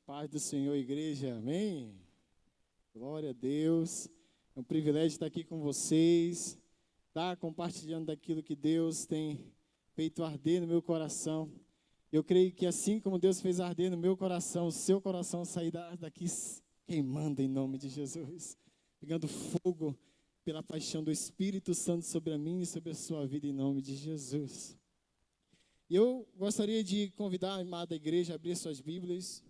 Paz do Senhor, igreja, amém? Glória a Deus, é um privilégio estar aqui com vocês, estar compartilhando daquilo que Deus tem feito arder no meu coração. Eu creio que assim como Deus fez arder no meu coração, o seu coração sairá daqui queimando em nome de Jesus, pegando fogo pela paixão do Espírito Santo sobre a mim e sobre a sua vida em nome de Jesus. E eu gostaria de convidar a amada igreja a abrir suas Bíblias.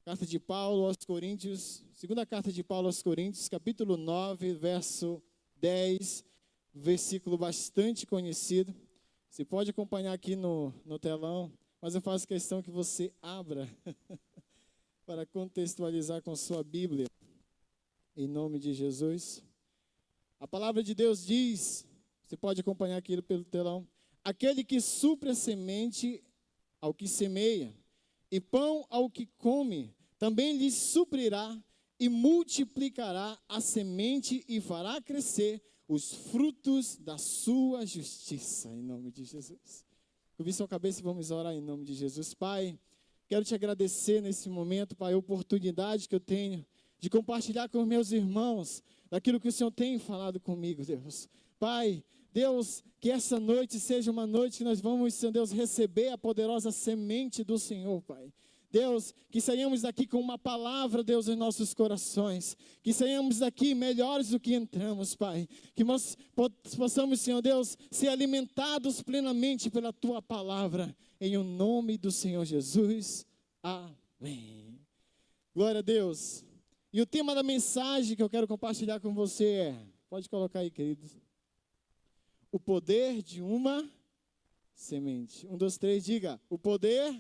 Carta de Paulo aos Coríntios, segunda carta de Paulo aos Coríntios, capítulo 9, verso 10, versículo bastante conhecido. Você pode acompanhar aqui no telão, mas eu faço questão que você abra para contextualizar com sua Bíblia, em nome de Jesus. A palavra de Deus diz, você pode acompanhar aqui pelo telão: aquele que supre a semente ao que semeia, e pão ao que come, também lhe suprirá e multiplicará a semente e fará crescer os frutos da sua justiça, em nome de Jesus. Curve sua cabeça e vamos orar em nome de Jesus. Pai, quero te agradecer nesse momento, Pai, a oportunidade que eu tenho de compartilhar com meus irmãos daquilo que o Senhor tem falado comigo, Deus. Pai, Deus, que essa noite seja uma noite que nós vamos, Senhor Deus, receber a poderosa semente do Senhor, Pai. Deus, que saímos daqui com uma palavra, Deus, em nossos corações. Que saímos daqui melhores do que entramos, Pai. Que nós possamos, Senhor Deus, ser alimentados plenamente pela Tua palavra. Em o nome do Senhor Jesus. Amém. Glória a Deus. E o tema da mensagem que eu quero compartilhar com você é, pode colocar aí, queridos, o poder de uma semente. 1, 2, 3, diga, o poder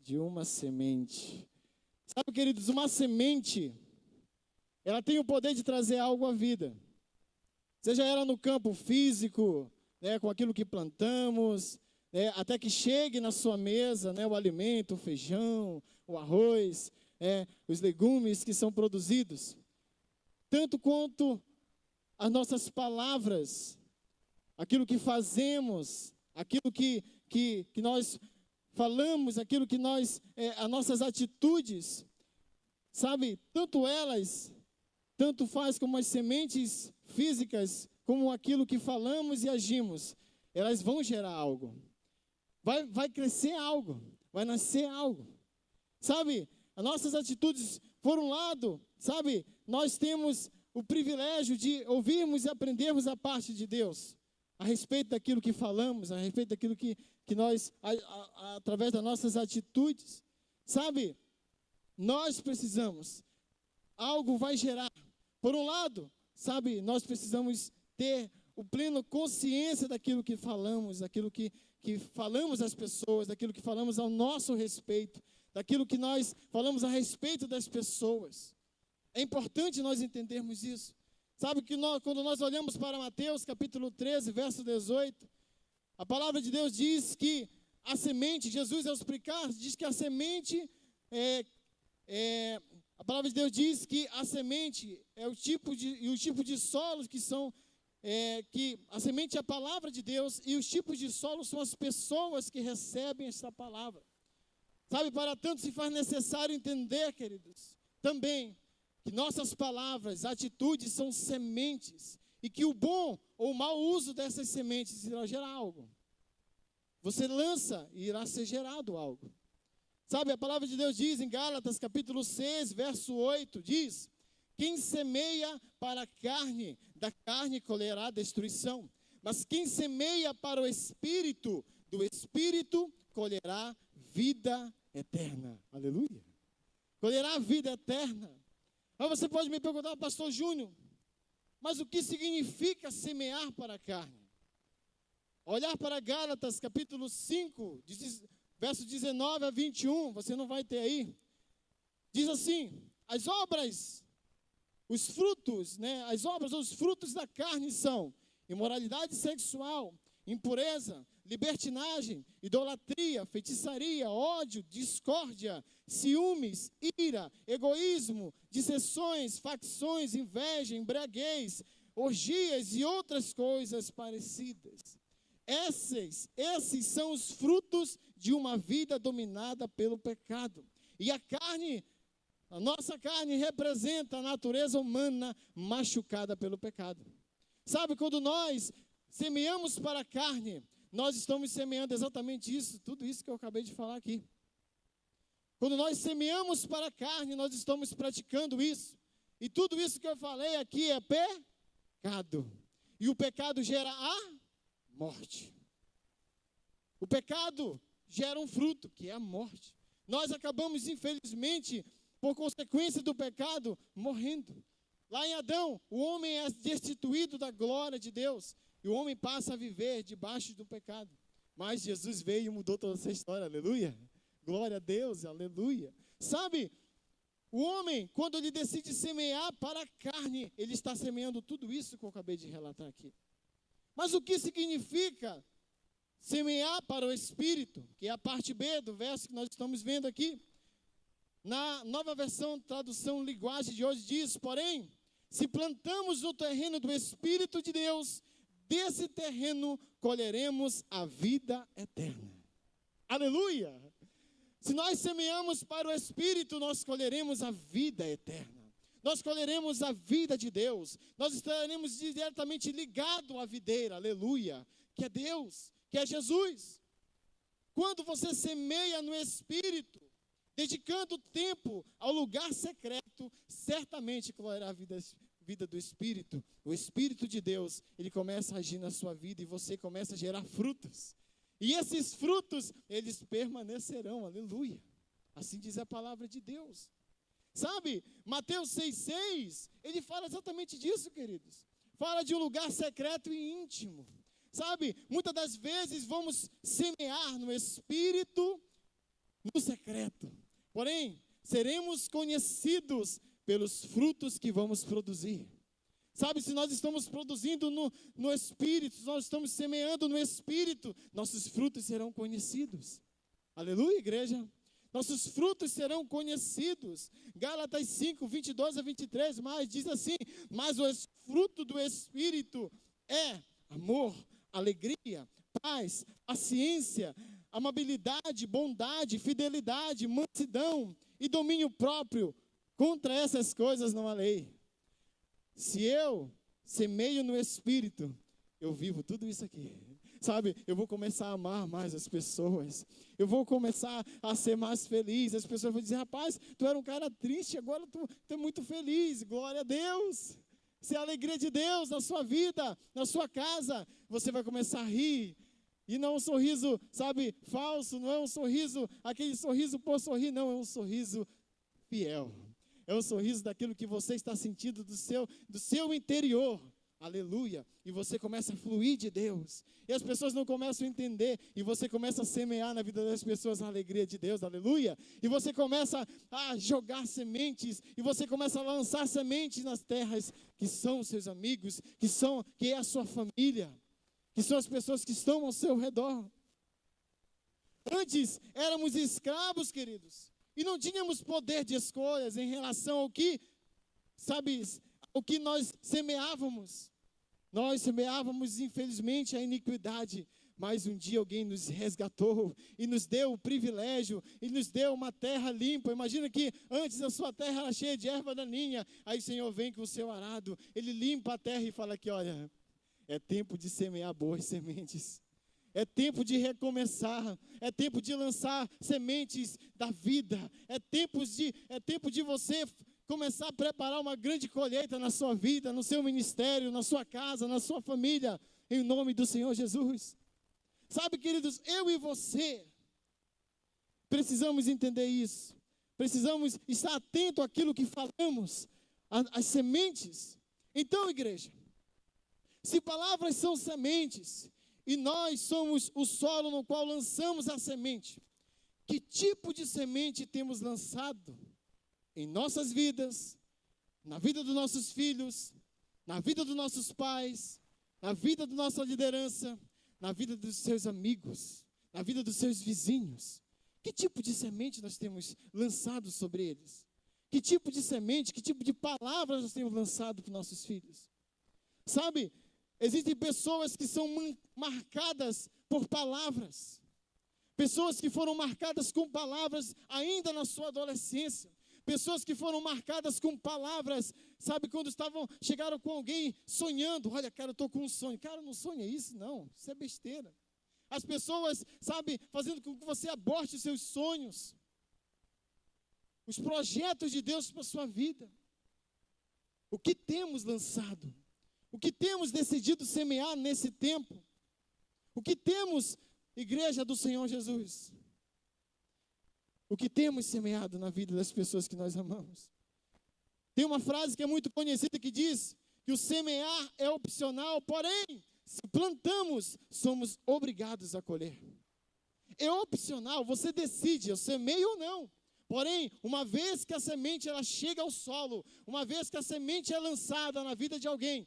de uma semente. Sabe, queridos, uma semente, ela tem o poder de trazer algo à vida. Seja ela no campo físico, né, com aquilo que plantamos, até que chegue na sua mesa, né, o alimento, o feijão, o arroz, os legumes que são produzidos. Tanto quanto as nossas palavras, aquilo que fazemos, aquilo que nós falamos, aquilo que nós, as nossas atitudes, sabe, tanto faz como as sementes físicas, como aquilo que falamos e agimos, elas vão gerar algo, vai crescer algo, vai nascer algo, sabe, as nossas atitudes, por um lado, sabe, nós temos o privilégio de ouvirmos e aprendermos a parte de Deus, a respeito daquilo que falamos, a respeito daquilo que nós, através das nossas atitudes, sabe, nós precisamos, algo vai gerar. Por um lado, sabe, nós precisamos ter o pleno consciência daquilo que falamos, daquilo que falamos às pessoas, daquilo que falamos ao nosso respeito, daquilo que nós falamos a respeito das pessoas. É importante nós entendermos isso. Sabe que quando nós olhamos para Mateus capítulo 13, verso 18, a palavra de Deus diz que a semente, Jesus ao explicar, diz que a semente, a palavra de Deus diz que a semente é o tipo de solos que são, que a semente é a palavra de Deus e os tipos de solos são as pessoas que recebem essa palavra. Sabe, para tanto se faz necessário entender, queridos, também, que nossas palavras, atitudes são sementes e que o bom ou o mau uso dessas sementes irá gerar algo. Você lança e irá ser gerado algo. Sabe, a palavra de Deus diz em Gálatas capítulo 6, verso 8, diz: quem semeia para a carne, da carne colherá destruição. Mas quem semeia para o Espírito, do Espírito colherá vida eterna. Aleluia. Colherá vida eterna. Mas você pode me perguntar, pastor Júnior, mas o que significa semear para a carne? Olhar para Gálatas capítulo 5, verso 19 a 21, você não vai ter aí. Diz assim, as obras, os frutos, né, as obras ou os frutos da carne são imoralidade sexual, impureza, libertinagem, idolatria, feitiçaria, ódio, discórdia, ciúmes, ira, egoísmo, dissensões, facções, inveja, embriaguez, orgias e outras coisas parecidas. Esses são os frutos de uma vida dominada pelo pecado. E a nossa carne representa a natureza humana machucada pelo pecado. Sabe, quando nós semeamos para a carne, nós estamos semeando exatamente isso, tudo isso que eu acabei de falar aqui. Quando nós semeamos para a carne, nós estamos praticando isso. E tudo isso que eu falei aqui é pecado. E o pecado gera a morte. O pecado gera um fruto, que é a morte. Nós acabamos, infelizmente, por consequência do pecado, morrendo. Lá em Adão, o homem é destituído da glória de Deus. E o homem passa a viver debaixo do pecado. Mas Jesus veio e mudou toda essa história, aleluia. Glória a Deus, aleluia. Sabe, o homem, quando ele decide semear para a carne, ele está semeando tudo isso que eu acabei de relatar aqui. Mas o que significa semear para o Espírito? Que é a parte B do verso que nós estamos vendo aqui. Na nova versão, tradução linguagem de hoje diz, porém, se plantamos no terreno do Espírito de Deus, desse terreno colheremos a vida eterna. Aleluia! Se nós semeamos para o Espírito, nós colheremos a vida eterna. Nós colheremos a vida de Deus. Nós estaremos diretamente ligados à videira, aleluia, que é Deus, que é Jesus. Quando você semeia no Espírito, dedicando tempo ao lugar secreto, certamente colherá a vida do Espírito. O Espírito de Deus, ele começa a agir na sua vida e você começa a gerar frutos. E esses frutos, eles permanecerão, aleluia. Assim diz a palavra de Deus. Sabe, Mateus 6,6, ele fala exatamente disso, queridos. Fala de um lugar secreto e íntimo. Sabe, muitas das vezes vamos semear no Espírito, no secreto. Porém, seremos conhecidos pelos frutos que vamos produzir. Sabe, se nós estamos produzindo no Espírito, se nós estamos semeando no Espírito, nossos frutos serão conhecidos. Aleluia, igreja. Nossos frutos serão conhecidos. Gálatas 5, 22 a 23, mas diz assim, mas o fruto do Espírito é amor, alegria, paz, paciência, amabilidade, bondade, fidelidade, mansidão e domínio próprio. Contra essas coisas não há lei. Se eu semeio no Espírito, eu vivo tudo isso aqui. Sabe, eu vou começar a amar mais as pessoas. Eu vou começar a ser mais feliz. As pessoas vão dizer, rapaz, tu era um cara triste, agora tu é muito feliz. Glória a Deus. Se é a alegria de Deus na sua vida, na sua casa, você vai começar a rir. E não é um sorriso, sabe, falso, não é um sorriso, aquele sorriso por sorrir, não, é um sorriso fiel. É um sorriso daquilo que você está sentindo do seu interior. Aleluia. E você começa a fluir de Deus. E as pessoas não começam a entender. E você começa a semear na vida das pessoas a alegria de Deus. Aleluia. E você começa a jogar sementes. E você começa a lançar sementes nas terras que são os seus amigos, que é a sua família, que são as pessoas que estão ao seu redor. Antes éramos escravos, queridos. E não tínhamos poder de escolhas em relação ao que, sabe, o que nós semeávamos. Nós semeávamos, infelizmente, a iniquidade. Mas um dia alguém nos resgatou e nos deu o privilégio e nos deu uma terra limpa. Imagina que antes a sua terra era cheia de erva daninha. Aí o Senhor vem com o seu arado, Ele limpa a terra e fala aqui, olha, é tempo de semear boas sementes. É tempo de recomeçar, é tempo de lançar sementes da vida, é tempo de você começar a preparar uma grande colheita na sua vida, no seu ministério, na sua casa, na sua família, em nome do Senhor Jesus. Sabe, queridos, eu e você precisamos entender isso, precisamos estar atento àquilo que falamos, às sementes. Então, igreja, se palavras são sementes, e nós somos o solo no qual lançamos a semente. Que tipo de semente temos lançado em nossas vidas, na vida dos nossos filhos, na vida dos nossos pais, na vida da nossa liderança, na vida dos seus amigos, na vida dos seus vizinhos? Que tipo de semente nós temos lançado sobre eles? Que tipo de semente, que tipo de palavras nós temos lançado para os nossos filhos? Sabe, existem pessoas que são marcadas por palavras. Pessoas que foram marcadas com palavras ainda na sua adolescência. Pessoas que foram marcadas com palavras, sabe, quando chegaram com alguém sonhando. Olha, cara, eu estou com um sonho. Cara, não sonha isso, não. Isso é besteira. As pessoas, sabe, fazendo com que você aborte os seus sonhos. Os projetos de Deus para a sua vida. O que temos lançado? O que temos decidido semear nesse tempo? O que temos, igreja do Senhor Jesus? O que temos semeado na vida das pessoas que nós amamos? Tem uma frase que é muito conhecida que diz que o semear é opcional, porém, se plantamos, somos obrigados a colher. É opcional, você decide, eu semeio ou não. Porém, uma vez que a semente ela chega ao solo, uma vez que a semente é lançada na vida de alguém,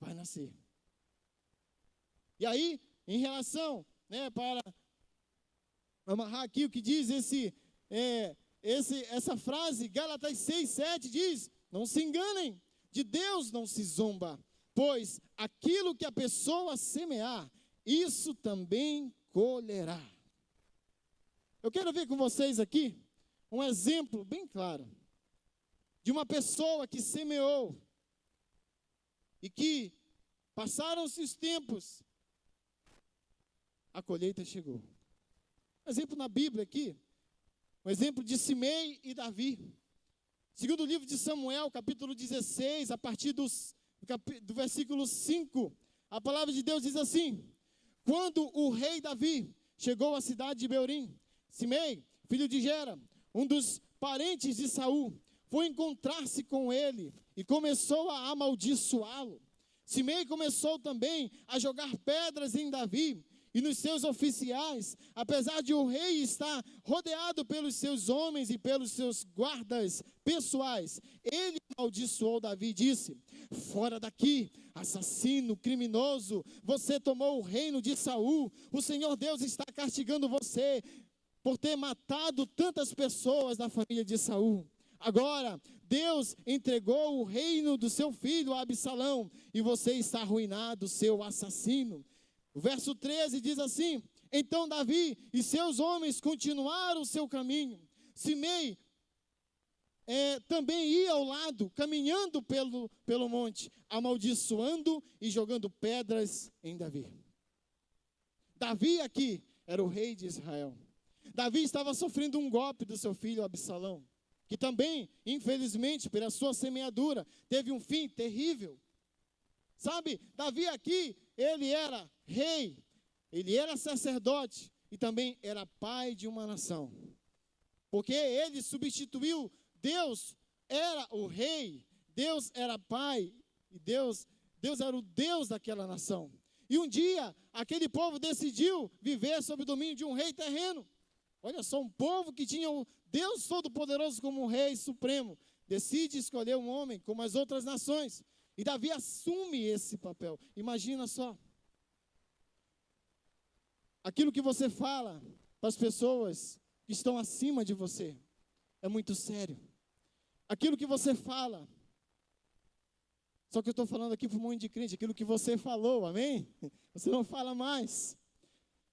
vai nascer. E aí, em relação, para amarrar aqui o que diz essa frase, Gálatas 6:7 diz: não se enganem, de Deus não se zomba, pois aquilo que a pessoa semear, isso também colherá. Eu quero ver com vocês aqui um exemplo bem claro de uma pessoa que semeou e que passaram-se os tempos, a colheita chegou. Um exemplo na Bíblia aqui, um exemplo de Simei e Davi. Segundo o livro de Samuel, capítulo 16, a partir do versículo 5, a palavra de Deus diz assim: quando o rei Davi chegou à cidade de Beurim, Simei, filho de Gera, um dos parentes de Saul, foi encontrar-se com ele e começou a amaldiçoá-lo. Simei começou também a jogar pedras em Davi e nos seus oficiais, apesar de o rei estar rodeado pelos seus homens e pelos seus guardas pessoais. Ele amaldiçoou Davi e disse: fora daqui, assassino, criminoso, você tomou o reino de Saul, o Senhor Deus está castigando você por ter matado tantas pessoas da família de Saul. Agora, Deus entregou o reino do seu filho a Absalão, e você está arruinado, seu assassino. O verso 13 diz assim: então Davi e seus homens continuaram o seu caminho. Simei também ia ao lado, caminhando pelo monte, amaldiçoando e jogando pedras em Davi. Davi aqui era o rei de Israel. Davi estava sofrendo um golpe do seu filho Absalão, que também, infelizmente, pela sua semeadura, teve um fim terrível. Sabe, Davi aqui, ele era rei, ele era sacerdote e também era pai de uma nação. Porque ele substituiu, Deus era o rei, Deus era pai, e Deus era o Deus daquela nação. E um dia, aquele povo decidiu viver sob o domínio de um rei terreno. Olha só, um povo que tinha o Deus Todo-Poderoso como um rei supremo, decide escolher um homem como as outras nações. E Davi assume esse papel. Imagina só. Aquilo que você fala para as pessoas que estão acima de você é muito sério. Aquilo que você fala, só que eu estou falando aqui para um monte de crente, aquilo que você falou, amém? Você não fala mais.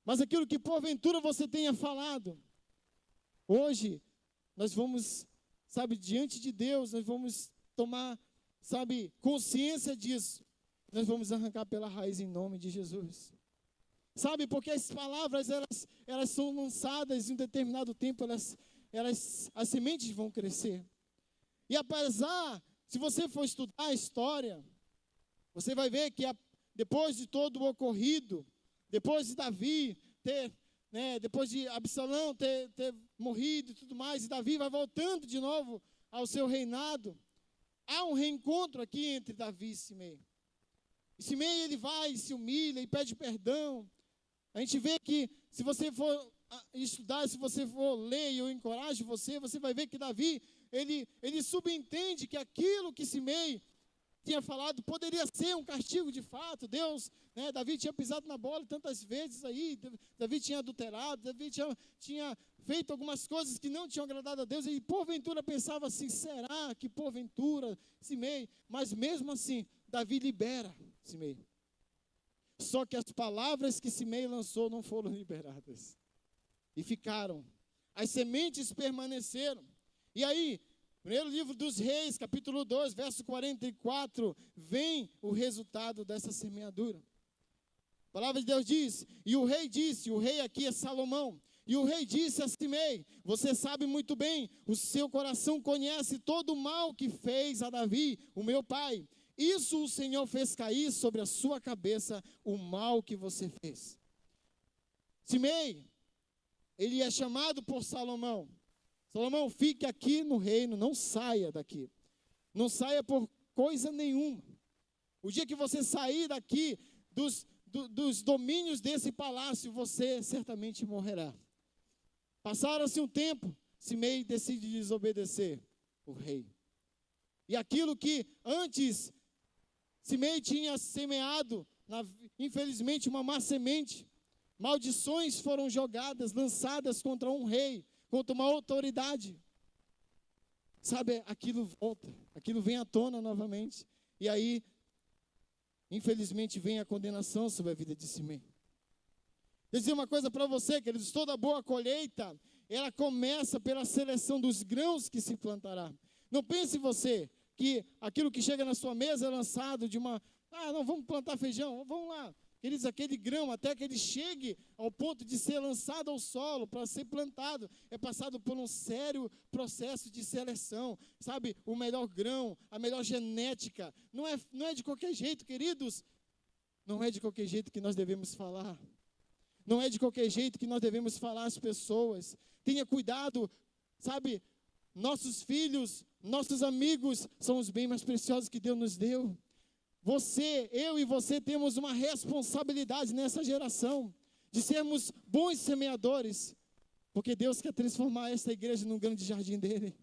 Mas aquilo que porventura você tenha falado, hoje nós vamos, sabe, diante de Deus, nós vamos tomar, sabe, consciência disso. Nós vamos arrancar pela raiz em nome de Jesus. Sabe, porque as palavras, elas são lançadas em um determinado tempo, as sementes vão crescer. E apesar, se você for estudar a história, você vai ver que depois de todo o ocorrido, depois de Davi depois de Absalão ter morrido e tudo mais, e Davi vai voltando de novo ao seu reinado, há um reencontro aqui entre Davi e Simei. E Simei, ele vai, se humilha e pede perdão. A gente vê que, se você for estudar, se você for ler, e eu encorajo você, você vai ver que Davi, ele subentende que aquilo que Simei tinha falado poderia ser um castigo de fato. Deus, Davi tinha pisado na bola tantas vezes aí, Davi tinha adulterado, Davi tinha feito algumas coisas que não tinham agradado a Deus, e porventura pensava assim: será que porventura Simei? Mas mesmo assim, Davi libera Simei. Só que as palavras que Simei lançou não foram liberadas. e ficaram. As sementes permaneceram. E aí, primeiro livro dos Reis, capítulo 2, verso 44, vem o resultado dessa semeadura. A palavra de Deus diz, e o rei disse, o rei aqui é Salomão, e o rei disse a Simei, você sabe muito bem, o seu coração conhece todo o mal que fez a Davi, o meu pai. Isso o Senhor fez cair sobre a sua cabeça, o mal que você fez. Simei, ele é chamado por Salomão. Salomão, fique aqui no reino, não saia daqui. Não saia por coisa nenhuma. O dia que você sair daqui, dos domínios desse palácio, você certamente morrerá. Passaram-se um tempo, Simei decide desobedecer o rei. E aquilo que antes Simei tinha semeado, infelizmente uma má semente, maldições foram jogadas, lançadas contra um rei, contra uma autoridade. Sabe, aquilo volta, aquilo vem à tona novamente. E aí, infelizmente, vem a condenação sobre a vida de Simei. Vou dizer uma coisa para você, queridos, toda boa colheita, ela começa pela seleção dos grãos que se plantará. Não pense você que aquilo que chega na sua mesa é lançado de uma, não, vamos plantar feijão, vamos lá. Queridos, aquele grão, até que ele chegue ao ponto de ser lançado ao solo, para ser plantado, é passado por um sério processo de seleção. Sabe, o melhor grão, a melhor genética, não é de qualquer jeito, queridos. Não é de qualquer jeito que nós devemos falar. Não é de qualquer jeito que nós devemos falar às pessoas. Tenha cuidado, sabe, nossos filhos, nossos amigos são os bens mais preciosos que Deus nos deu. Eu e você temos uma responsabilidade nessa geração, de sermos bons semeadores, porque Deus quer transformar esta igreja num grande jardim dele.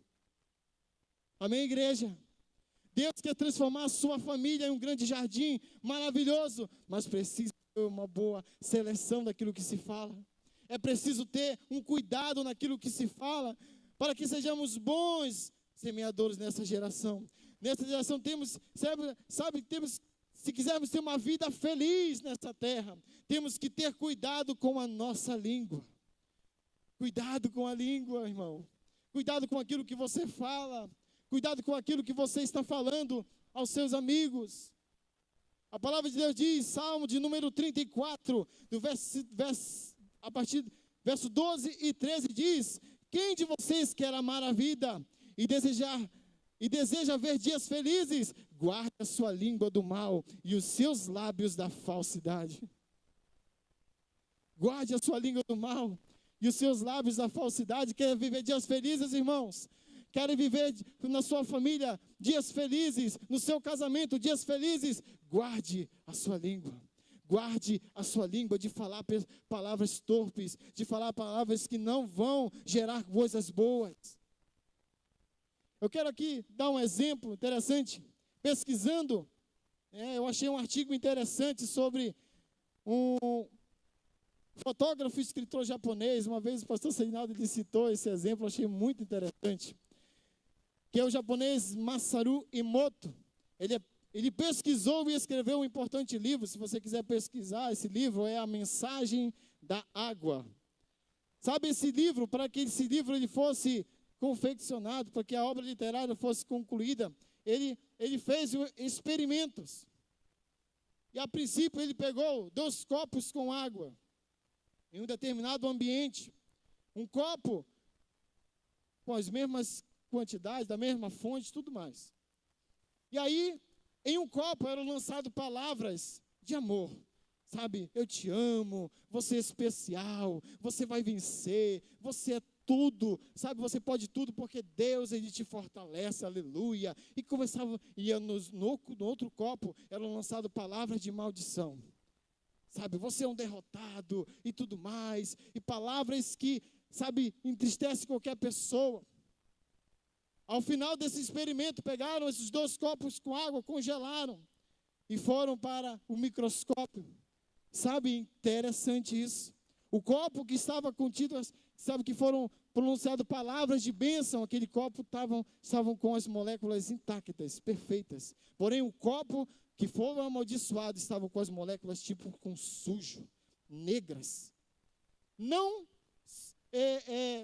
Amém, igreja? Deus quer transformar a sua família em um grande jardim maravilhoso, mas precisa ter uma boa seleção daquilo que se fala. É preciso ter um cuidado naquilo que se fala, para que sejamos bons semeadores nessa geração. Nessa geração temos, se quisermos ter uma vida feliz nessa terra, temos que ter cuidado com a nossa língua. Cuidado com a língua, irmão. Cuidado com aquilo que você fala. Cuidado com aquilo que você está falando aos seus amigos. A palavra de Deus diz, Salmo de número 34, a partir do verso 12 e 13 diz, quem de vocês quer amar a vida e deseja ver dias felizes, guarde a sua língua do mal e os seus lábios da falsidade. Guarde a sua língua do mal e os seus lábios da falsidade. Quer viver dias felizes, irmãos? Quer viver na sua família dias felizes, no seu casamento dias felizes? Guarde a sua língua. Guarde a sua língua de falar palavras torpes, de falar palavras que não vão gerar coisas boas. Eu quero aqui dar um exemplo interessante. Pesquisando, eu achei um artigo interessante sobre um fotógrafo e escritor japonês. Uma vez o pastor Seinaldo citou esse exemplo, eu achei muito interessante. Que é o japonês Masaru Emoto. Ele pesquisou e escreveu um importante livro. Se você quiser pesquisar, esse livro é A Mensagem da Água. Sabe, esse livro, para que esse livro ele fosse confeccionado, para que a obra literária fosse concluída, ele fez experimentos. E a princípio ele pegou 2 copos com água, em um determinado ambiente. Um copo com as mesmas quantidades, da mesma fonte, tudo mais. E aí, em um copo eram lançadas palavras de amor. Sabe, eu te amo, você é especial, você vai vencer, você é tudo, sabe, você pode tudo porque Deus, Ele te fortalece, aleluia. E começava, no outro copo, eram lançadas palavras de maldição. Sabe, você é um derrotado e tudo mais, e palavras que, sabe, entristecem qualquer pessoa. Ao final desse experimento, pegaram esses 2 copos com água, congelaram e foram para o microscópio. Sabe, interessante isso. O copo que estava contido, sabe que foram pronunciadas palavras de bênção, aquele copo estavam com as moléculas intactas, perfeitas. Porém, o copo que foram amaldiçoados estavam com as moléculas tipo com sujo, negras. Não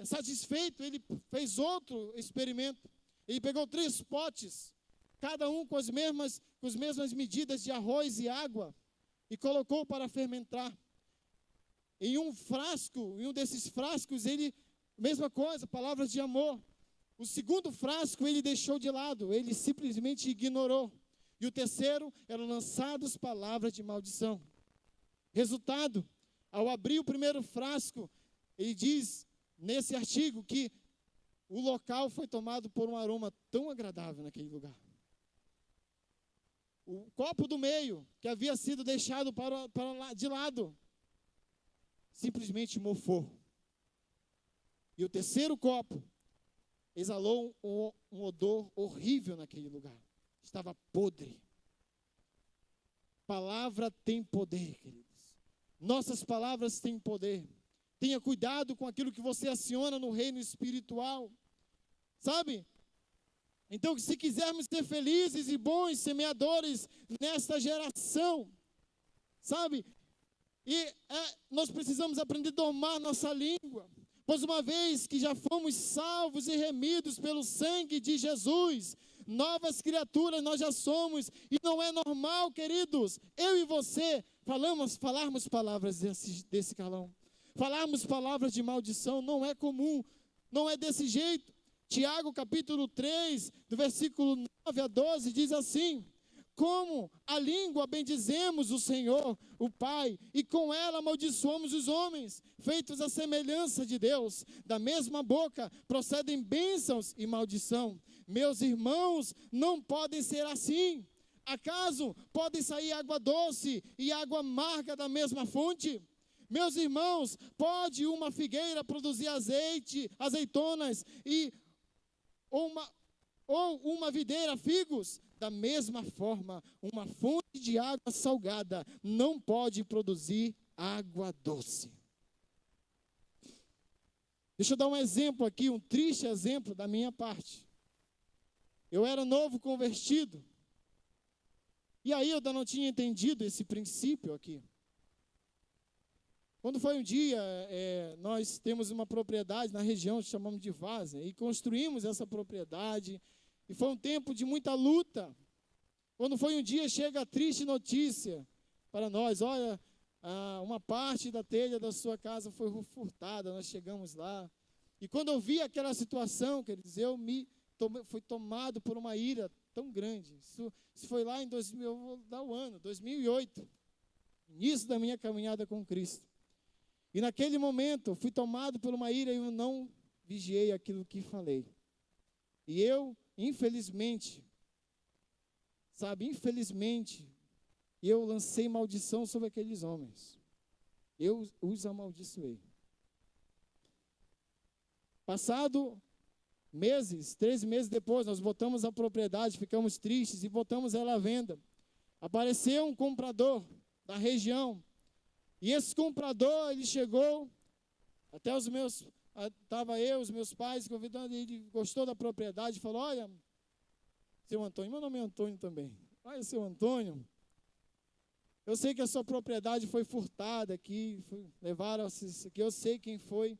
satisfeito, ele fez outro experimento. Ele pegou 3 potes, cada um com as mesmas medidas de arroz e água, e colocou para fermentar. Em um desses frascos, mesma coisa, palavras de amor. O segundo frasco ele deixou de lado, ele simplesmente ignorou. E o terceiro eram lançadas palavras de maldição. Resultado, ao abrir o primeiro frasco, ele diz nesse artigo que o local foi tomado por um aroma tão agradável naquele lugar. O copo do meio, que havia sido deixado de lado, simplesmente mofou. E o terceiro copo exalou um odor horrível naquele lugar. Estava podre. Palavra tem poder, queridos. Nossas palavras têm poder. Tenha cuidado com aquilo que você aciona no reino espiritual. Sabe? Então, se quisermos ser felizes e bons semeadores nesta geração, sabe? Nós precisamos aprender a domar nossa língua. Pois uma vez que já fomos salvos e remidos pelo sangue de Jesus, novas criaturas nós já somos. E não é normal, queridos, eu e você falarmos palavras desse calão. Falarmos palavras de maldição não é comum, não é desse jeito. Tiago capítulo 3, do versículo 9 a 12, diz assim: como a língua bendizemos o Senhor, o Pai, e com ela amaldiçoamos os homens, feitos à semelhança de Deus. Da mesma boca procedem bênçãos e maldição. Meus irmãos, não podem ser assim. Acaso podem sair água doce e água amarga da mesma fonte? Meus irmãos, pode uma figueira produzir azeitonas ou uma videira figos? Da mesma forma, uma fonte de água salgada não pode produzir água doce. Deixa eu dar um exemplo aqui, um triste exemplo da minha parte. Eu era novo convertido. E aí eu ainda não tinha entendido esse princípio aqui. Quando foi um dia, nós temos uma propriedade na região, chamamos de Várzea, e construímos essa propriedade. E foi um tempo de muita luta. Quando foi um dia, chega a triste notícia para nós: olha, uma parte da telha da sua casa foi furtada. Nós chegamos lá. E quando eu vi aquela situação, queridos, fui tomado por uma ira tão grande. Isso foi lá em 2008, início da minha caminhada com Cristo. E naquele momento, fui tomado por uma ira e eu não vigiei aquilo que falei. E eu, infelizmente, eu lancei maldição sobre aqueles homens. Eu os amaldiçoei. Passado 13 meses depois, nós botamos a propriedade, ficamos tristes e botamos ela à venda. Apareceu um comprador da região. E esse comprador, ele chegou, até os meus pais convidando, ele gostou da propriedade, falou: olha, seu Antônio, meu nome é Antônio também. Olha, seu Antônio, eu sei que a sua propriedade foi furtada aqui, levaram isso aqui, eu sei quem foi.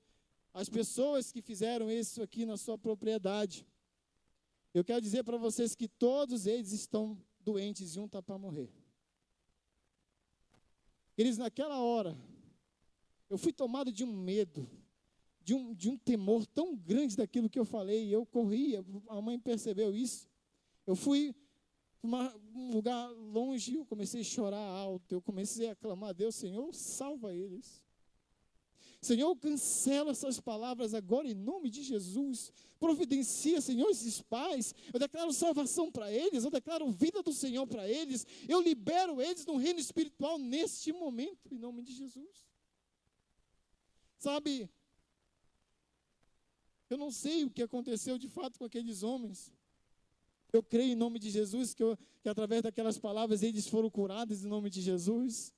As pessoas que fizeram isso aqui na sua propriedade. Eu quero dizer para vocês que todos eles estão doentes e um está para morrer. Eles, naquela hora, eu fui tomado de um medo, de um temor tão grande daquilo que eu falei. Eu corria, a mãe percebeu isso. Eu fui para um lugar longe, eu comecei a chorar alto, eu comecei a clamar a Deus: Senhor, salva eles. Senhor, cancela essas palavras agora em nome de Jesus. Providencia, Senhor, esses pais. Eu declaro salvação para eles, eu declaro vida do Senhor para eles. Eu libero eles no reino espiritual neste momento, em nome de Jesus. Sabe, eu não sei o que aconteceu de fato com aqueles homens. Eu creio em nome de Jesus que através daquelas palavras eles foram curados em nome de Jesus.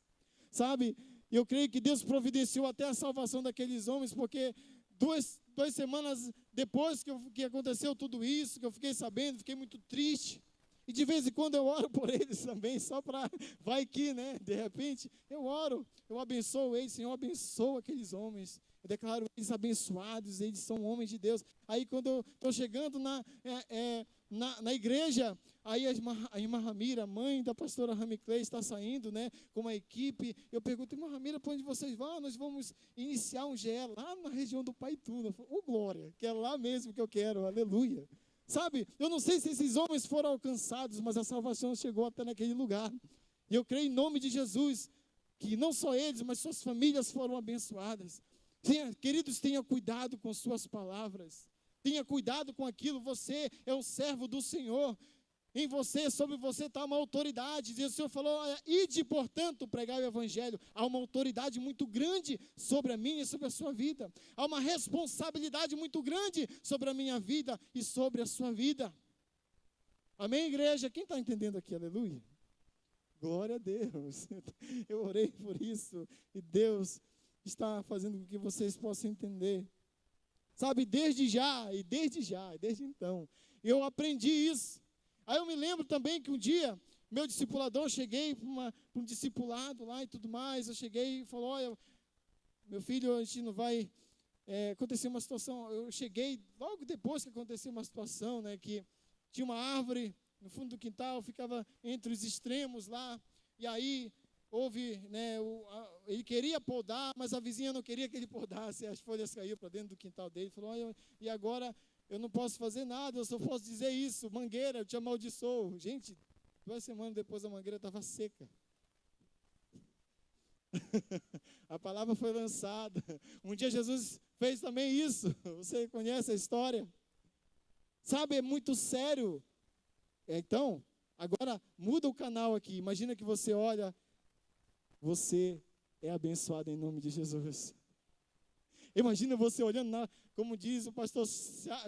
Sabe, eu creio que Deus providenciou até a salvação daqueles homens, porque duas semanas depois que aconteceu tudo isso, que eu fiquei sabendo, fiquei muito triste. E de vez em quando eu oro por eles também, só para, vai que, né, de repente, eu oro, eu abençoo eles, Senhor, abençoa aqueles homens. Eu declaro eles abençoados, eles são homens de Deus. Aí quando eu estou chegando na igreja, aí a irmã Ramira, mãe da pastora Rami Clay, está saindo, né, com uma equipe. Eu pergunto, irmã Ramira, para onde vocês vão? Nós vamos iniciar um GE lá na região do Paituna. Eu falo, glória, que é lá mesmo que eu quero, aleluia. Sabe, eu não sei se esses homens foram alcançados, mas a salvação chegou até naquele lugar. E eu creio em nome de Jesus, que não só eles, mas suas famílias foram abençoadas. Queridos, tenha cuidado com suas palavras. Tenha cuidado com aquilo. Você é um servo do Senhor. Em você, sobre você está uma autoridade. E o Senhor falou, ide, portanto, pregar o Evangelho. Há uma autoridade muito grande sobre a minha e sobre a sua vida. Há uma responsabilidade muito grande sobre a minha vida e sobre a sua vida. Amém, igreja? Quem está entendendo aqui? Aleluia. Glória a Deus. Eu orei por isso. E Deus está fazendo com que vocês possam entender. Sabe, desde então, eu aprendi isso. Aí eu me lembro também que um dia, meu discipulador, eu cheguei para um discipulado lá e tudo mais, eu cheguei e falou, olha, meu filho, a gente não vai, acontecer uma situação, eu cheguei logo depois que aconteceu uma situação, né, que tinha uma árvore no fundo do quintal, ficava entre os extremos lá, e aí houve, né, ele queria podar, mas a vizinha não queria que ele podasse, as folhas caíram para dentro do quintal dele, falou, olha, e agora eu não posso fazer nada, eu só posso dizer isso, mangueira, eu te amaldiçoo. Gente, 2 semanas depois a mangueira estava seca. A palavra foi lançada. Um dia Jesus fez também isso, você conhece a história? Sabe, é muito sério. Então, agora muda o canal aqui, imagina que você olha, você é abençoado em nome de Jesus. Imagina você olhando, como diz o pastor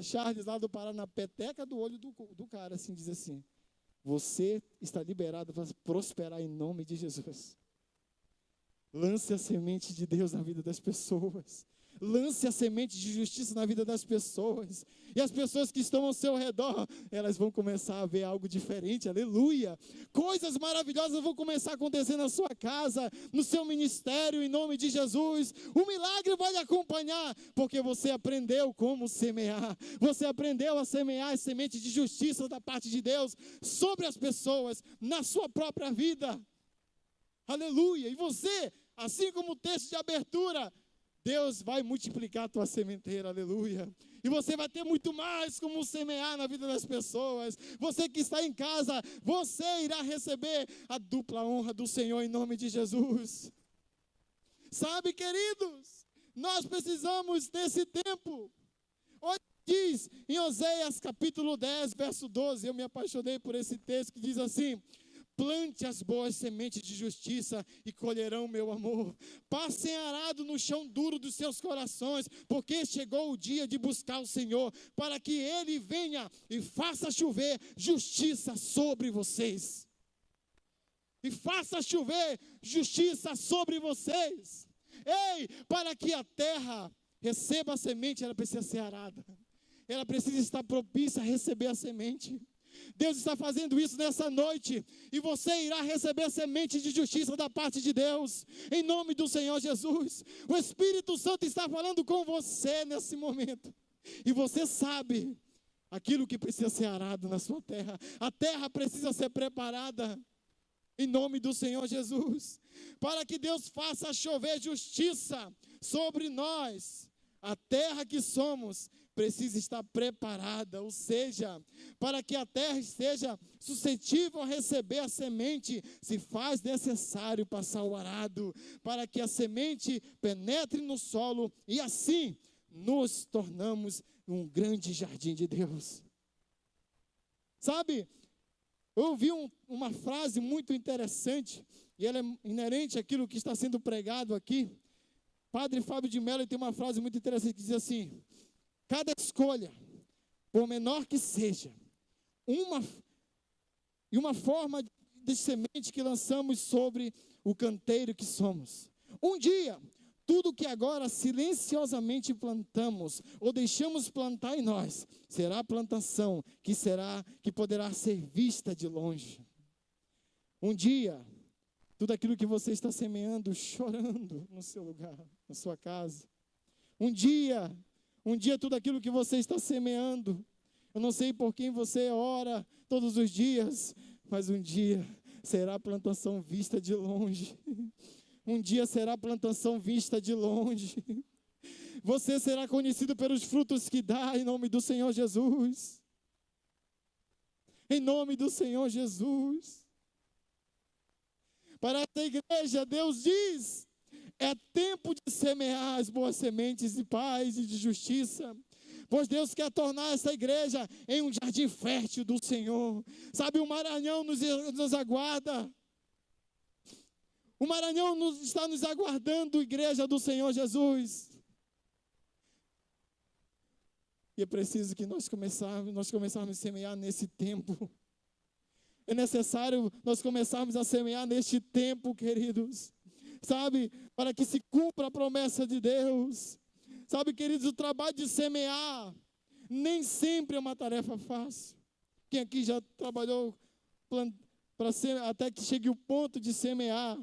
Charles lá do Pará, na peteca do olho do cara, assim, diz assim, você está liberado para prosperar em nome de Jesus. Lance a semente de Deus na vida das pessoas. Lance a semente de justiça na vida das pessoas. E as pessoas que estão ao seu redor, elas vão começar a ver algo diferente, aleluia. Coisas maravilhosas vão começar a acontecer na sua casa, no seu ministério, em nome de Jesus. O milagre vai lhe acompanhar, porque você aprendeu como semear. Você aprendeu a semear a semente de justiça da parte de Deus sobre as pessoas, na sua própria vida. Aleluia. E você, assim como o texto de abertura, Deus vai multiplicar a tua sementeira, aleluia. E você vai ter muito mais como semear na vida das pessoas. Você que está em casa, você irá receber a dupla honra do Senhor em nome de Jesus. Sabe, queridos, nós precisamos desse tempo. Olha, diz em Oséias capítulo 10, verso 12, eu me apaixonei por esse texto que diz assim, plante as boas sementes de justiça e colherão meu amor. Passem arado no chão duro dos seus corações, porque chegou o dia de buscar o Senhor, para que Ele venha e faça chover justiça sobre vocês. E faça chover justiça sobre vocês. Ei, para que a terra receba a semente, ela precisa ser arada. Ela precisa estar propícia a receber a semente. Deus está fazendo isso nessa noite, e você irá receber a semente de justiça da parte de Deus, em nome do Senhor Jesus. O Espírito Santo está falando com você nesse momento, e você sabe aquilo que precisa ser arado na sua terra. A terra precisa ser preparada, em nome do Senhor Jesus, para que Deus faça chover justiça sobre nós. A terra que somos precisa estar preparada, ou seja, para que a terra esteja suscetível a receber a semente, se faz necessário passar o arado, para que a semente penetre no solo e assim nos tornamos um grande jardim de Deus. Sabe, eu ouvi uma frase muito interessante, e ela é inerente àquilo que está sendo pregado aqui. Padre Fábio de Mello tem uma frase muito interessante que diz assim, cada escolha, por menor que seja, uma forma de semente que lançamos sobre o canteiro que somos. Um dia, tudo que agora silenciosamente plantamos, ou deixamos plantar em nós, será plantação que poderá ser vista de longe. Um dia, tudo aquilo que você está semeando, chorando no seu lugar, na sua casa, Um dia tudo aquilo que você está semeando, eu não sei por quem você ora todos os dias, mas um dia será plantação vista de longe. Um dia será plantação vista de longe. Você será conhecido pelos frutos que dá, em nome do Senhor Jesus. Em nome do Senhor Jesus. Para essa igreja, Deus diz: é tempo de semear as boas sementes de paz e de justiça. Pois Deus quer tornar essa igreja em um jardim fértil do Senhor. Sabe, o Maranhão nos aguarda. O Maranhão está nos aguardando, igreja do Senhor Jesus. E é preciso que nós começarmos a semear nesse tempo. É necessário nós começarmos a semear neste tempo, queridos. Sabe, para que se cumpra a promessa de Deus. Sabe, queridos, o trabalho de semear nem sempre é uma tarefa fácil. Quem aqui já trabalhou até que chegue o ponto de semear?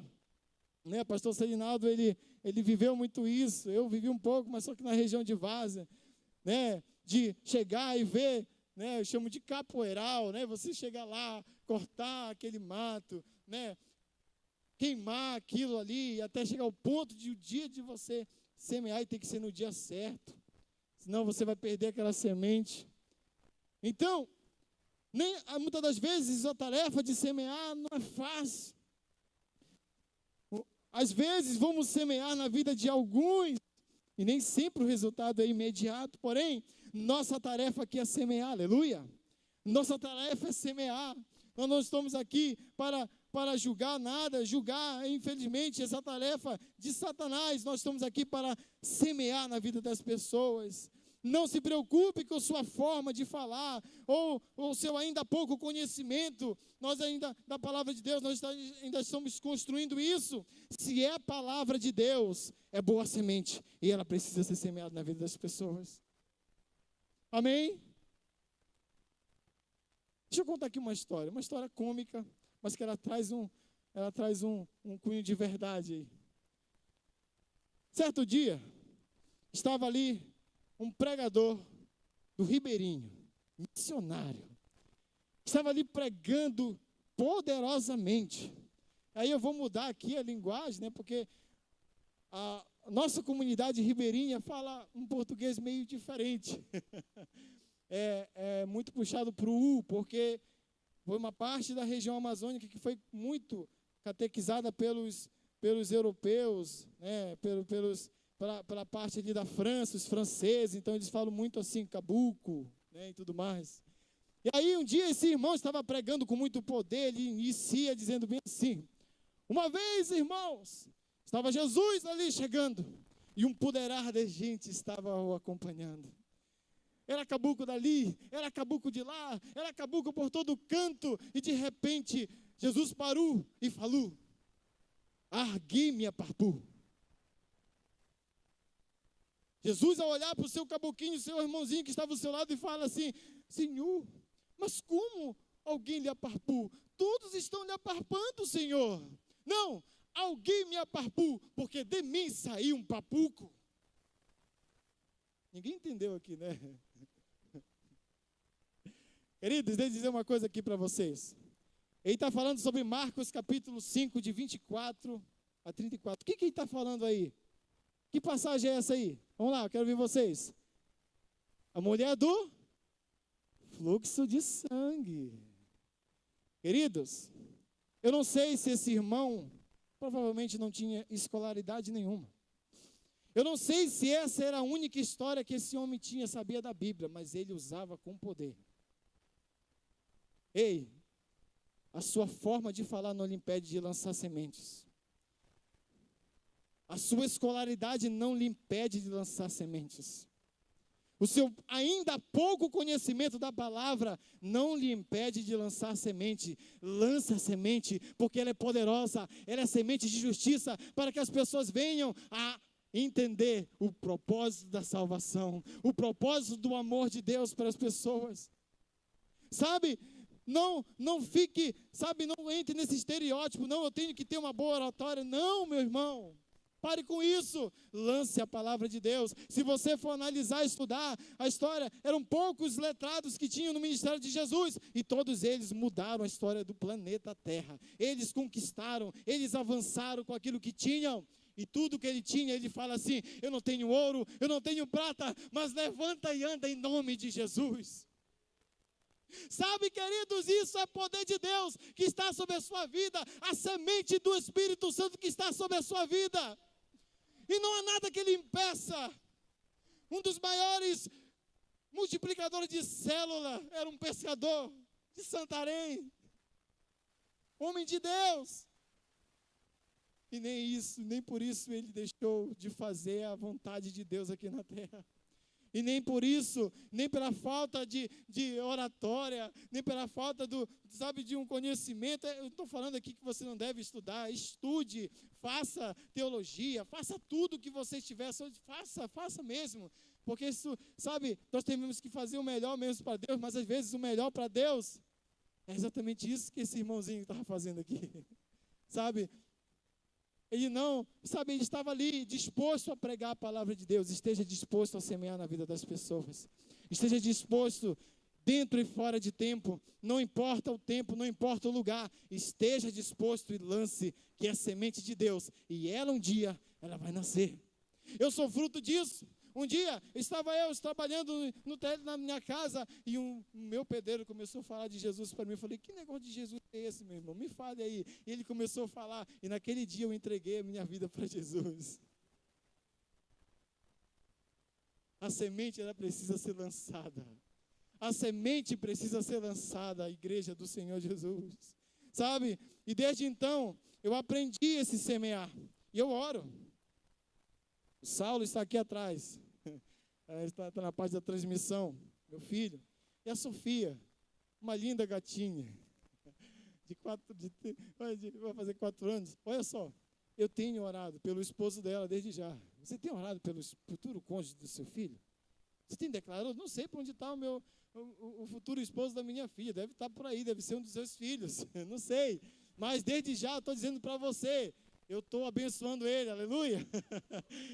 Né? Pastor Serinaldo, ele viveu muito isso. Eu vivi um pouco, mas só que na região de Várzea, né? De chegar e ver, né? Eu chamo de capoeiral, né? Você chegar lá, cortar aquele mato, né? Queimar aquilo ali, até chegar ao ponto de o dia de você semear, e tem que ser no dia certo, senão você vai perder aquela semente. Então, muitas das vezes a tarefa de semear não é fácil. Às vezes vamos semear na vida de alguns, e nem sempre o resultado é imediato, porém, nossa tarefa aqui é semear, aleluia. Nossa tarefa é semear. Nós não estamos aqui para julgar nada, infelizmente, essa tarefa de Satanás. Nós estamos aqui para semear na vida das pessoas. Não se preocupe com a sua forma de falar, ou o seu ainda pouco conhecimento. Nós ainda, da palavra de Deus, nós ainda estamos construindo isso. Se é a palavra de Deus, é boa semente, e ela precisa ser semeada na vida das pessoas. Amém? Deixa eu contar aqui uma história cômica, mas que ela traz um cunho de verdade aí. Certo dia, estava ali um pregador do Ribeirinho, missionário, estava ali pregando poderosamente. Aí eu vou mudar aqui a linguagem, né, porque a nossa comunidade ribeirinha fala um português meio diferente. É muito puxado para o U, porque foi uma parte da região amazônica que foi muito catequizada pelos europeus, né, pela parte ali da França, os franceses. Então eles falam muito assim, cabuco, né, e tudo mais. E aí um dia esse irmão estava pregando com muito poder, ele inicia dizendo bem assim: uma vez, irmãos, estava Jesus ali chegando, e um poderar de gente estava o acompanhando. Era cabuco dali, era cabuco de lá, era cabuco por todo canto, e de repente Jesus parou e falou: argui-me a parpu. Jesus, ao olhar para o seu caboquinho, seu irmãozinho que estava ao seu lado, e fala assim: Senhor, mas como alguém lhe aparpu? Todos estão lhe aparpando, Senhor. Não, alguém me aparpu, porque de mim saiu um papuco. Ninguém entendeu aqui, né? Queridos, deixa eu dizer uma coisa aqui para vocês. Ele está falando sobre Marcos capítulo 5, de 24 a 34. O que ele está falando aí? Que passagem é essa aí? Vamos lá, eu quero ver vocês. A mulher do fluxo de sangue. Queridos, eu não sei se esse irmão provavelmente não tinha escolaridade nenhuma. Eu não sei se essa era a única história que esse homem tinha, sabia da Bíblia, mas ele usava com poder. Ei, a sua forma de falar não lhe impede de lançar sementes. A sua escolaridade não lhe impede de lançar sementes. O seu ainda pouco conhecimento da palavra não lhe impede de lançar semente. Lança semente, porque ela é poderosa, ela é semente de justiça, para que as pessoas venham a entender o propósito da salvação, o propósito do amor de Deus para as pessoas. Sabe, não fique, sabe, não entre nesse estereótipo, não, eu tenho que ter uma boa oratória. Não, meu irmão. Pare com isso. Lance a palavra de Deus. Se você for analisar, estudar a história, eram poucos letrados que tinham no ministério de Jesus. E todos eles mudaram a história do planeta Terra. Eles conquistaram, eles avançaram com aquilo que tinham. E tudo que ele tinha, ele fala assim: eu não tenho ouro, eu não tenho prata, mas levanta e anda em nome de Jesus. Sabe, queridos, isso é poder de Deus que está sobre a sua vida, a semente do Espírito Santo que está sobre a sua vida. E não há nada que ele impeça. Um dos maiores multiplicadores de célula era um pescador de Santarém, homem de Deus. E nem por isso ele deixou de fazer a vontade de Deus aqui na terra. E nem por isso, nem pela falta de oratória, nem pela falta de um conhecimento. Eu estou falando aqui que você não deve estudar. Estude, faça teologia, faça tudo que você estiver, faça mesmo. Porque isso, sabe, nós temos que fazer o melhor mesmo para Deus, mas às vezes o melhor para Deus é exatamente isso que esse irmãozinho estava fazendo aqui. Sabe? Ele estava ali disposto a pregar a palavra de Deus. Esteja disposto a semear na vida das pessoas. Esteja disposto dentro e fora de tempo. Não importa o tempo, não importa o lugar. Esteja disposto e lance, que é a semente de Deus. E ela um dia, ela vai nascer. Eu sou fruto disso. Um dia, estava eu trabalhando na minha casa e o meu pedreiro começou a falar de Jesus para mim. Eu falei: que negócio de Jesus é esse, meu irmão? Me fale aí. E ele começou a falar e naquele dia eu entreguei a minha vida para Jesus. A semente, ela precisa ser lançada. A semente precisa ser lançada, a igreja do Senhor Jesus. Sabe? E desde então, eu aprendi esse semear. E eu oro. O Saulo está aqui atrás. Ele está na parte da transmissão. Meu filho. E a Sofia, uma linda gatinha. Vai fazer 4 anos. Olha só, eu tenho orado pelo esposo dela desde já. Você tem orado pelo futuro cônjuge do seu filho? Você tem declarado? Não sei para onde está o futuro esposo da minha filha. Deve estar por aí, deve ser um dos seus filhos. Não sei. Mas desde já estou dizendo para você, eu estou abençoando ele, aleluia.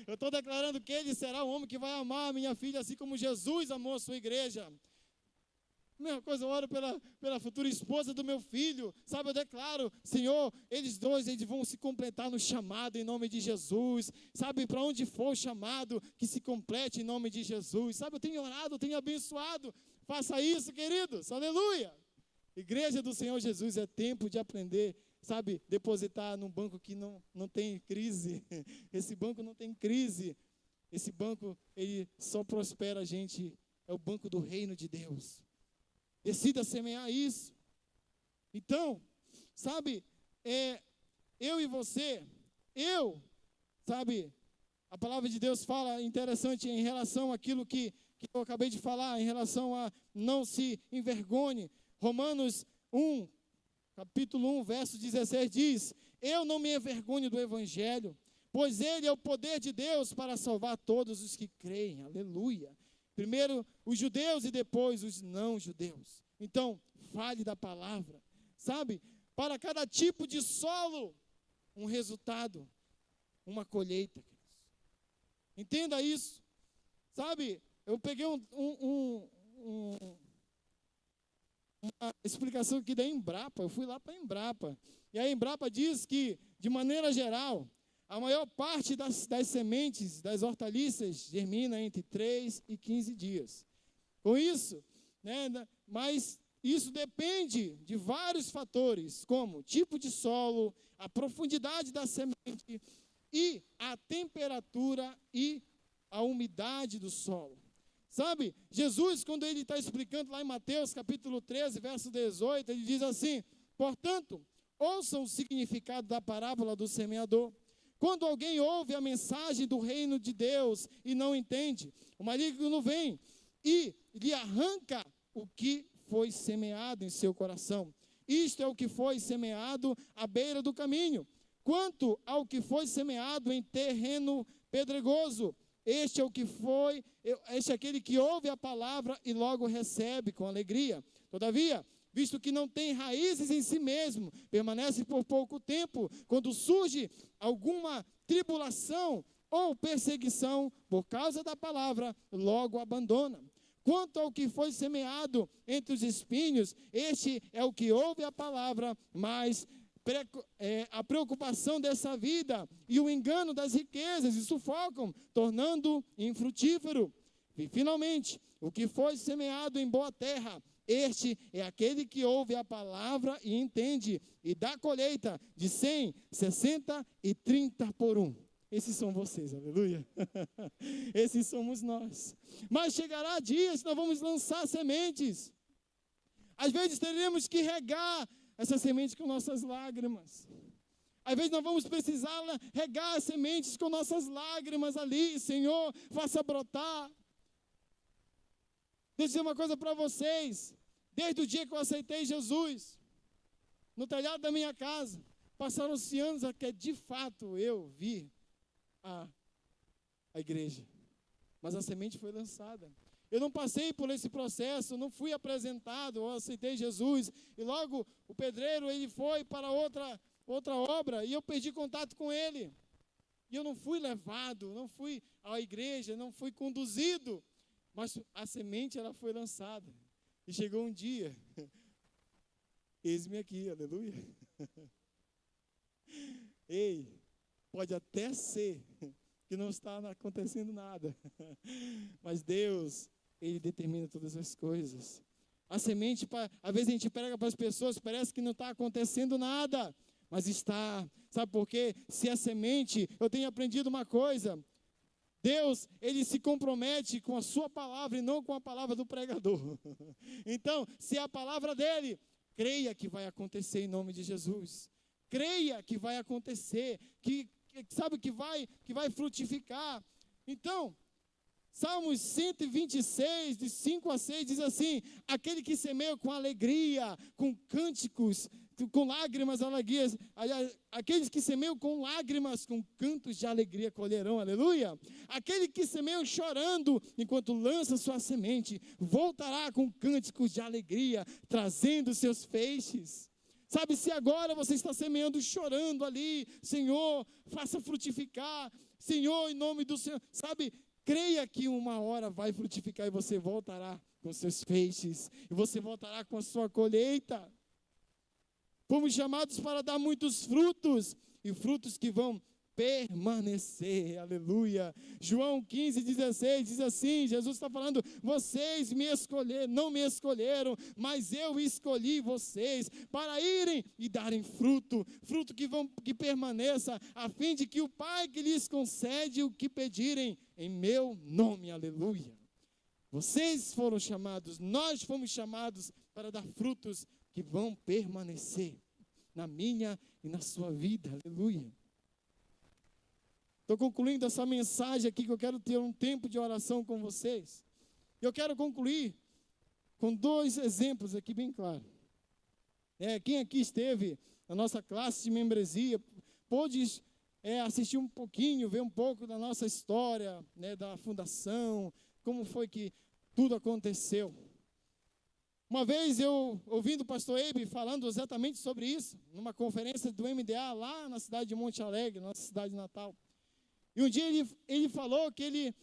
Eu estou declarando que ele será o homem que vai amar a minha filha, assim como Jesus amou a sua igreja. Mesma coisa, eu oro pela futura esposa do meu filho. Sabe, eu declaro, Senhor, eles vão se completar no chamado em nome de Jesus. Sabe, para onde for o chamado, que se complete em nome de Jesus. Sabe, eu tenho orado, eu tenho abençoado. Faça isso, queridos, aleluia. Igreja do Senhor Jesus, é tempo de aprender. Sabe, depositar num banco que não tem crise. Esse banco não tem crise. Esse banco, ele só prospera a gente. É o banco do reino de Deus. Decida semear isso. Então, sabe, eu e você, sabe, a palavra de Deus fala interessante em relação àquilo que eu acabei de falar, em relação a não se envergonhe. Romanos 1, capítulo 1, verso 16 diz: eu não me envergonho do evangelho, pois ele é o poder de Deus para salvar todos os que creem. Aleluia. Primeiro os judeus e depois os não judeus. Então, fale da palavra. Sabe, para cada tipo de solo, um resultado, uma colheita. Entenda isso. Sabe, eu peguei uma explicação aqui da Embrapa. Eu fui lá para a Embrapa. E a Embrapa diz que, de maneira geral, a maior parte das sementes, das hortaliças, germina entre 3 e 15 dias. Com isso, mas isso depende de vários fatores, como tipo de solo, a profundidade da semente e a temperatura e a umidade do solo. Sabe, Jesus, quando ele está explicando lá em Mateus, capítulo 13, verso 18, ele diz assim: portanto, ouçam o significado da parábola do semeador. Quando alguém ouve a mensagem do reino de Deus e não entende, o maligno vem e lhe arranca o que foi semeado em seu coração. Isto é o que foi semeado à beira do caminho. Quanto ao que foi semeado em terreno pedregoso, este é aquele que ouve a palavra e logo recebe com alegria. Todavia, visto que não tem raízes em si mesmo, permanece por pouco tempo. Quando surge alguma tribulação ou perseguição por causa da palavra, logo abandona. Quanto ao que foi semeado entre os espinhos, este é o que ouve a palavra, mas a preocupação dessa vida e o engano das riquezas e sufocam, tornando infrutífero. E finalmente, o que foi semeado em boa terra, este é aquele que ouve a palavra e entende, e dá colheita de 100, 60 e 30 por 1. Esses são vocês, aleluia. Esses somos nós. Mas chegará dias que nós vamos lançar sementes. Às vezes teremos que regar essas sementes com nossas lágrimas. Às vezes nós vamos precisar regar as sementes com nossas lágrimas ali. Senhor, faça brotar. Deixa eu dizer uma coisa para vocês. Desde o dia que eu aceitei Jesus, no telhado da minha casa, passaram-se anos a que de fato eu vi a igreja, mas a semente foi lançada. Eu não passei por esse processo, não fui apresentado, eu aceitei Jesus, e logo o pedreiro ele foi para outra obra, e eu perdi contato com ele, e eu não fui levado, não fui à igreja, não fui conduzido, mas a semente ela foi lançada, e chegou um dia, eis-me aqui, aleluia. Ei, pode até ser que não está acontecendo nada, mas Deus, Ele determina todas as coisas. A semente, às vezes a gente prega para as pessoas, parece que não está acontecendo nada, mas está. Sabe por quê? Se a semente, eu tenho aprendido uma coisa, Deus, Ele se compromete com a sua palavra e não com a palavra do pregador. Então, se é a palavra dEle, creia que vai acontecer em nome de Jesus. Creia que vai acontecer, sabe que vai frutificar. Então, Salmos 126, de 5 a 6, diz assim: aquele que semeia com alegria, com cânticos, com lágrimas, alegrias, aqueles que semeiam com lágrimas, com cantos de alegria colherão, aleluia. Aquele que semeia chorando, enquanto lança sua semente, voltará com cânticos de alegria, trazendo seus feixes. Sabe, se agora você está semeando, chorando ali, Senhor, faça frutificar, Senhor, em nome do Senhor, sabe, creia que uma hora vai frutificar e você voltará com seus feixes, e você voltará com a sua colheita. Fomos chamados para dar muitos frutos, e frutos que vão permanecer, aleluia. João 15:16 diz assim, Jesus está falando: vocês me escolheram, não me escolheram, mas eu escolhi vocês para irem e darem fruto, fruto que permaneça, a fim de que o Pai que lhes concede o que pedirem em meu nome, aleluia. Vocês foram chamados, nós fomos chamados para dar frutos que vão permanecer na minha e na sua vida, aleluia. Estou concluindo essa mensagem aqui, que eu quero ter um tempo de oração com vocês. Eu quero concluir com 2 exemplos aqui bem claros. Quem aqui esteve na nossa classe de membresia, pôde assistir um pouquinho, ver um pouco da nossa história, da fundação, como foi que tudo aconteceu. Uma vez eu, ouvindo o pastor Eibe falando exatamente sobre isso, numa conferência do MDA, lá na cidade de Monte Alegre, nossa cidade natal. E um dia ele falou que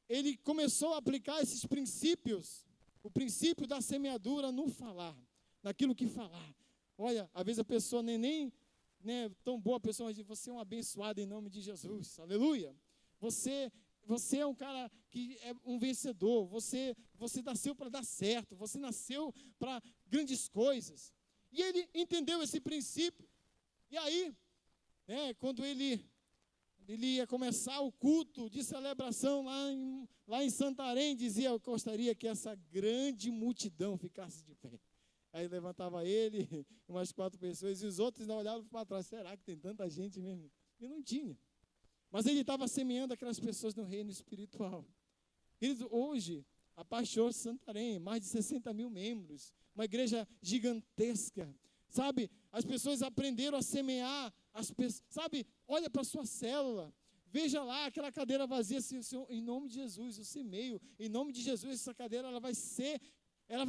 ele começou a aplicar esses princípios, o princípio da semeadura no falar, naquilo que falar. Olha, às vezes a pessoa nem tão boa pessoa, mas você é um abençoado em nome de Jesus, aleluia. Você é um cara que é um vencedor, você nasceu para dar certo, você nasceu para grandes coisas. E ele entendeu esse princípio, e aí, quando ele ia começar o culto de celebração lá em Santarém, dizia: eu gostaria que essa grande multidão ficasse de pé. Aí levantava ele, umas 4 pessoas, e os outros ainda olhavam para trás: será que tem tanta gente mesmo? E não tinha. Mas ele estava semeando aquelas pessoas no reino espiritual. Hoje, a Pastor Santarém, mais de 60 mil membros, uma igreja gigantesca. Sabe, as pessoas aprenderam a semear, sabe, olha para a sua célula, veja lá aquela cadeira vazia, em nome de Jesus, eu semeio, em nome de Jesus, essa cadeira ela vai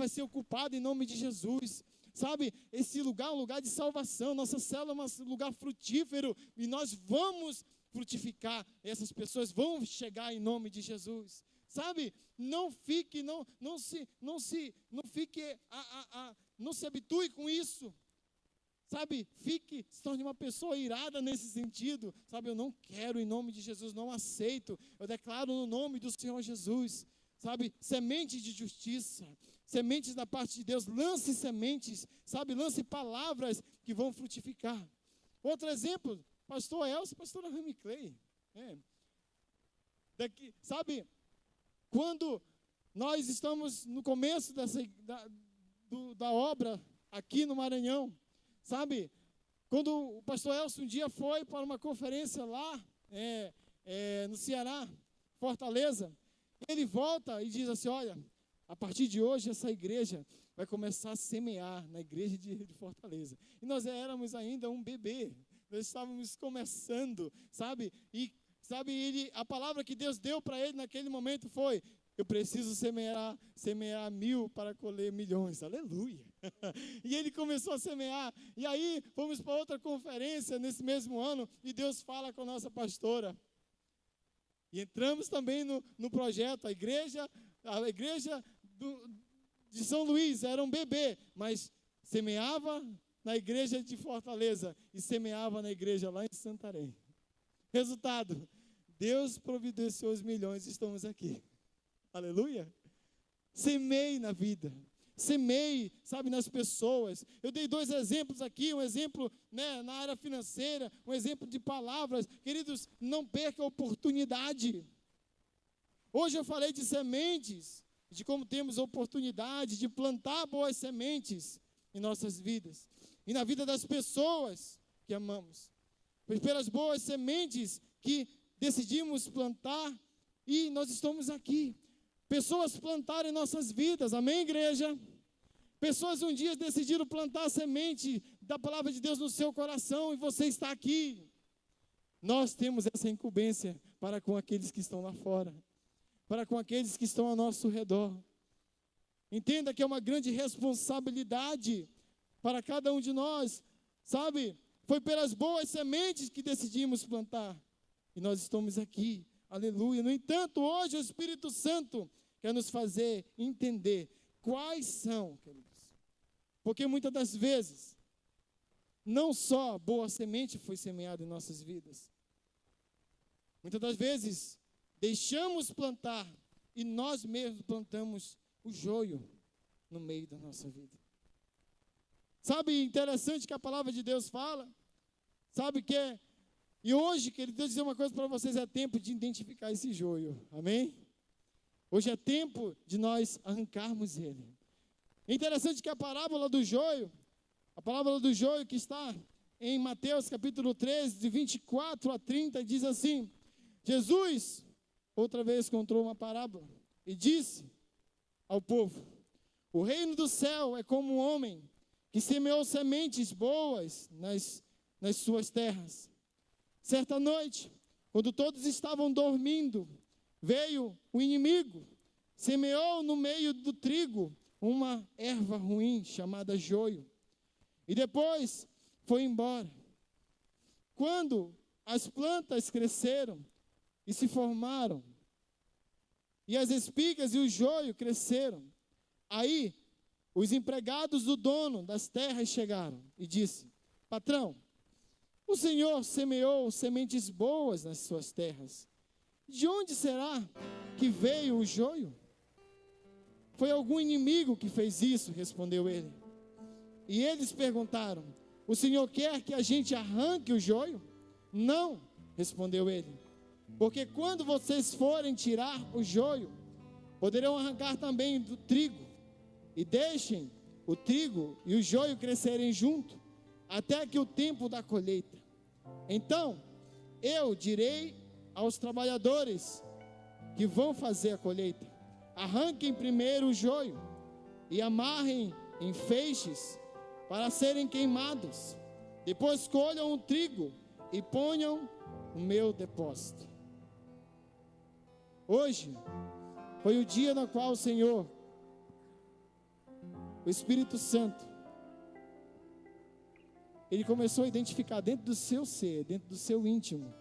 ser ocupada em nome de Jesus. Sabe, esse lugar é um lugar de salvação, nossa célula é um lugar frutífero, e nós vamos frutificar, essas pessoas vão chegar em nome de Jesus. Sabe, não se habitue com isso. Sabe, se torne uma pessoa irada nesse sentido. Sabe, eu não quero em nome de Jesus, não aceito. Eu declaro no nome do Senhor Jesus. Sabe, sementes de justiça, sementes da parte de Deus. Lance sementes, sabe, lance palavras que vão frutificar. Outro exemplo, pastor Elcio e pastora Rami Clay. Sabe, quando nós estamos no começo da obra aqui no Maranhão, sabe, quando o pastor Elcio um dia foi para uma conferência lá no Ceará, Fortaleza, ele volta e diz assim, olha, a partir de hoje essa igreja vai começar a semear na igreja de Fortaleza. E nós éramos ainda um bebê, nós estávamos começando, sabe, a palavra que Deus deu para ele naquele momento foi, eu preciso semear 1.000 para colher milhões, aleluia. E ele começou a semear, e aí fomos para outra conferência nesse mesmo ano, e Deus fala com a nossa pastora. E entramos também no projeto, a igreja de São Luís era um bebê, mas semeava na igreja de Fortaleza e semeava na igreja lá em Santarém. Resultado, Deus providenciou os milhões e estamos aqui. Aleluia. Semeie na vida. Semeie, sabe, nas pessoas. Eu dei 2 exemplos aqui, um exemplo na área financeira, um exemplo de palavras. Queridos, não perca a oportunidade. Hoje eu falei de sementes, de como temos a oportunidade de plantar boas sementes em nossas vidas. E na vida das pessoas que amamos. Pois pelas boas sementes que decidimos plantar e nós estamos aqui. Pessoas plantaram em nossas vidas, amém, igreja? Pessoas um dia decidiram plantar a semente da palavra de Deus no seu coração e você está aqui. Nós temos essa incumbência para com aqueles que estão lá fora, para com aqueles que estão ao nosso redor. Entenda que é uma grande responsabilidade para cada um de nós, sabe? Foi pelas boas sementes que decidimos plantar e nós estamos aqui, aleluia. No entanto, hoje o Espírito Santo quer nos fazer entender quais são, queridos. Porque muitas das vezes, não só boa semente foi semeada em nossas vidas. Muitas das vezes, deixamos plantar e nós mesmos plantamos o joio no meio da nossa vida. Sabe, interessante que a palavra de Deus fala, sabe que e hoje, querido, Deus dizer uma coisa para vocês, é tempo de identificar esse joio, amém? Hoje é tempo de nós arrancarmos ele. É interessante que a parábola do joio que está em Mateus capítulo 13, de 24 a 30, diz assim, Jesus, outra vez contou uma parábola, e disse ao povo, o reino do céu é como um homem que semeou sementes boas nas suas terras. Certa noite, quando todos estavam dormindo, veio o inimigo, semeou no meio do trigo uma erva ruim chamada joio, e depois foi embora. Quando as plantas cresceram e se formaram, e as espigas e o joio cresceram, aí os empregados do dono das terras chegaram e disse, patrão, o Senhor semeou sementes boas nas suas terras. De onde será que veio o joio? Foi algum inimigo que fez isso, respondeu ele. E eles perguntaram, o Senhor quer que a gente arranque o joio? Não, respondeu ele. Porque quando vocês forem tirar o joio, poderão arrancar também do trigo. E deixem o trigo e o joio crescerem junto, até que o tempo da colheita. Então, eu direi aos trabalhadores que vão fazer a colheita, arranquem primeiro o joio e amarrem em feixes para serem queimados. Depois colham o trigo e ponham no meu depósito. Hoje foi o dia no qual o Senhor, o Espírito Santo, Ele começou a identificar dentro do seu ser, dentro do seu íntimo,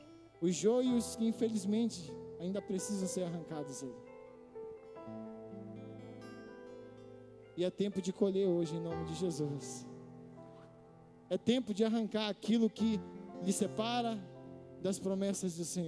Os joios que infelizmente ainda precisam ser arrancados aí. E é tempo de colher hoje em nome de Jesus. É tempo de arrancar aquilo que lhe separa das promessas do Senhor.